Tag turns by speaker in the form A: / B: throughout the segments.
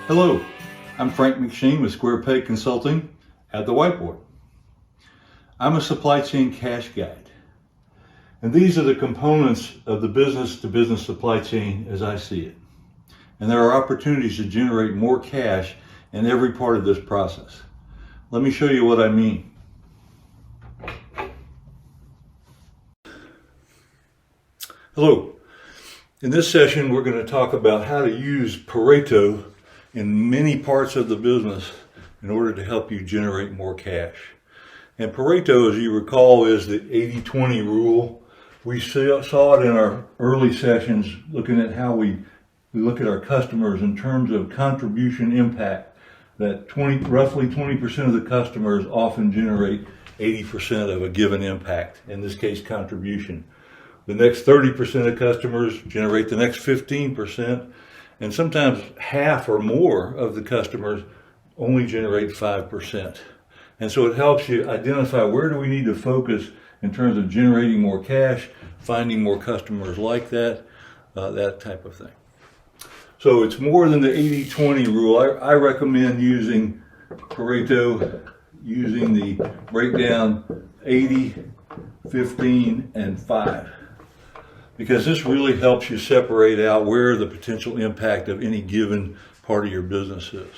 A: Hello, I'm Frank McSheen with Square Peg Consulting at the Whiteboard. I'm a supply chain cash guide, and these are the components of the business-to-business supply chain as I see it. And there are opportunities to generate more cash in every part of this process. Let me show you what I mean. Hello. In this session, we're going to talk about how to use Pareto in many parts of the business in order to help you generate more cash. And Pareto, as you recall, is the 80-20 rule. We saw it in our early sessions looking at how we look at our customers in terms of contribution impact, that roughly 20% of the customers often generate 80% of a given impact, in this case contribution. The next 30% of customers generate the next 15%, and sometimes half or more of the customers only generate 5%. And so it helps you identify where do we need to focus in terms of generating more cash, finding more customers like that, that type of thing. So it's more than the 80-20 rule. I recommend using Pareto, using the breakdown 80, 15, and 5. Because this really helps you separate out where the potential impact of any given part of your business is.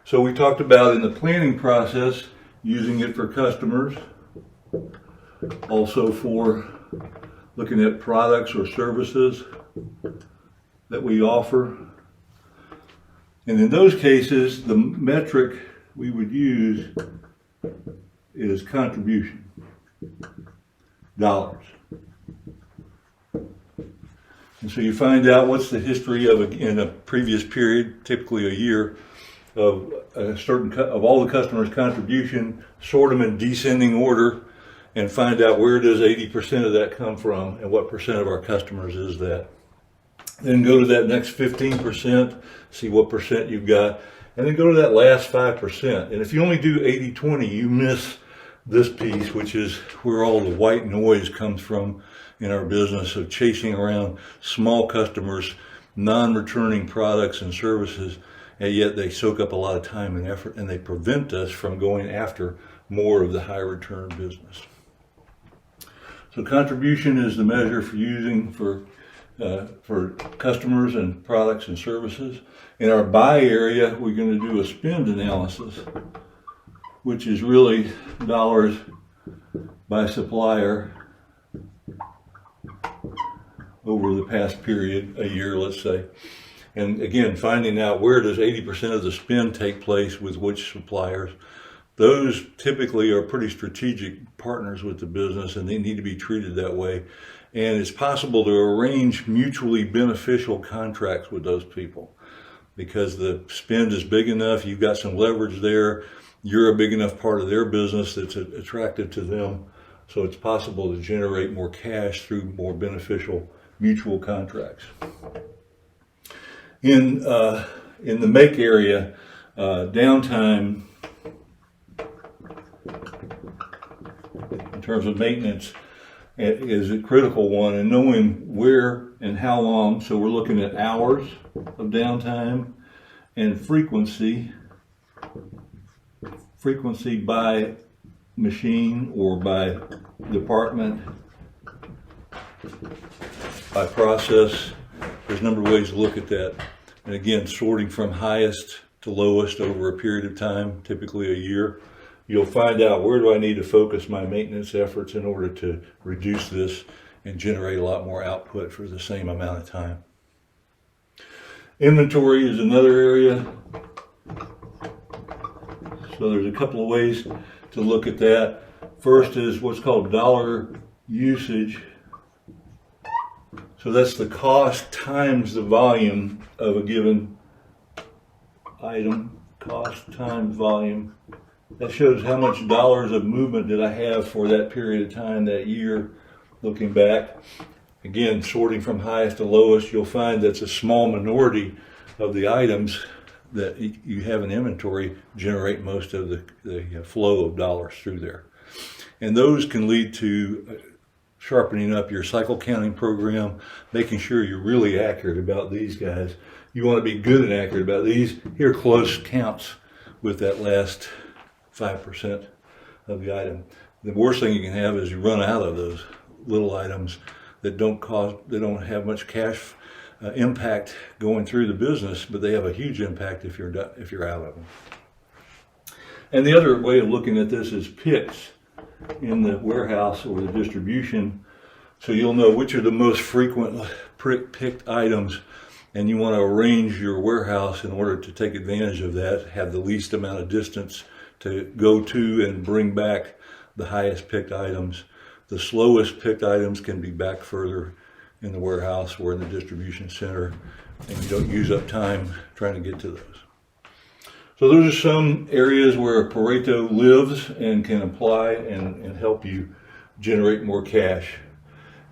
A: So we talked about in the planning process, using it for customers, also for looking at products or services that we offer. And in those cases, the metric we would use is contribution, dollars. And so you find out what's the history in a previous period, typically a year, of all the customers' contribution, sort them in descending order, and find out where does 80% of that come from and what percent of our customers is that. Then go to that next 15%, see what percent you've got, and then go to that last 5%. And if you only do 80-20, you miss this piece, which is where all the white noise comes from in our business of chasing around small customers, non-returning products and services, and yet they soak up a lot of time and effort, and they prevent us from going after more of the high return business. So contribution is the measure for using for customers and products and services. In our buy area, we're going to do a spend analysis, which is really dollars by supplier over the past period, a year, let's say. And again, finding out where does 80% of the spend take place with which suppliers. Those typically are pretty strategic partners with the business, and they need to be treated that way. And it's possible to arrange mutually beneficial contracts with those people because the spend is big enough, you've got some leverage there, you're a big enough part of their business that's attractive to them. So it's possible to generate more cash through more beneficial mutual contracts. In the make area, downtime in terms of maintenance is a critical one, and knowing where and how long. So we're looking at hours of downtime and frequency by machine or by department, by process. There's a number of ways to look at that. And again, sorting from highest to lowest over a period of time, typically a year, you'll find out where do I need to focus my maintenance efforts in order to reduce this and generate a lot more output for the same amount of time. Inventory is another area. So there's a couple of ways to look at that. First is what's called dollar usage. So that's the cost times the volume of a given item, cost times volume. That shows how much dollars of movement did I have for that period of time, that year, looking back. Again, sorting from highest to lowest, you'll find that's a small minority of the items that you have in inventory generate most of the flow of dollars through there. And those can lead to sharpening up your cycle counting program, making sure you're really accurate about these guys, you want to be good and accurate about these. Here close counts with that last 5% of the item. The worst thing you can have is you run out of those little items that don't have much cash impact going through the business, but they have a huge impact if you're out of them. And the other way of looking at this is picks in the warehouse or the distribution, so you'll know which are the most frequent picked items, and you want to arrange your warehouse in order to take advantage of that, have the least amount of distance to go to and bring back the highest picked items. The slowest picked items can be back further in the warehouse or in the distribution center, and you don't use up time trying to get to those. So those are some areas where Pareto lives and can apply and help you generate more cash.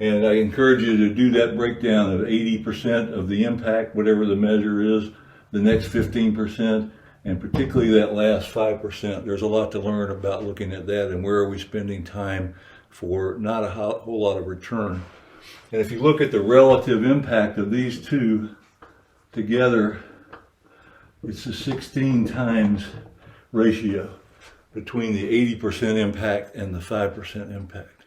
A: And I encourage you to do that breakdown of 80% of the impact, whatever the measure is, the next 15%, and particularly that last 5%. There's a lot to learn about looking at that and where are we spending time for not a whole lot of return. And if you look at the relative impact of these two together, it's a 16 times ratio between the 80% impact and the 5% impact.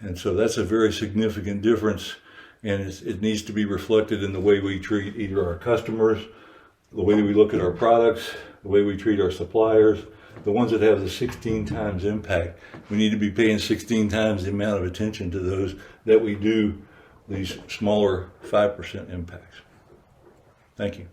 A: And so that's a very significant difference, and it needs to be reflected in the way we treat either our customers, the way we look at our products, the way we treat our suppliers, the ones that have the 16 times impact. We need to be paying 16 times the amount of attention to those that we do these smaller 5% impacts. Thank you.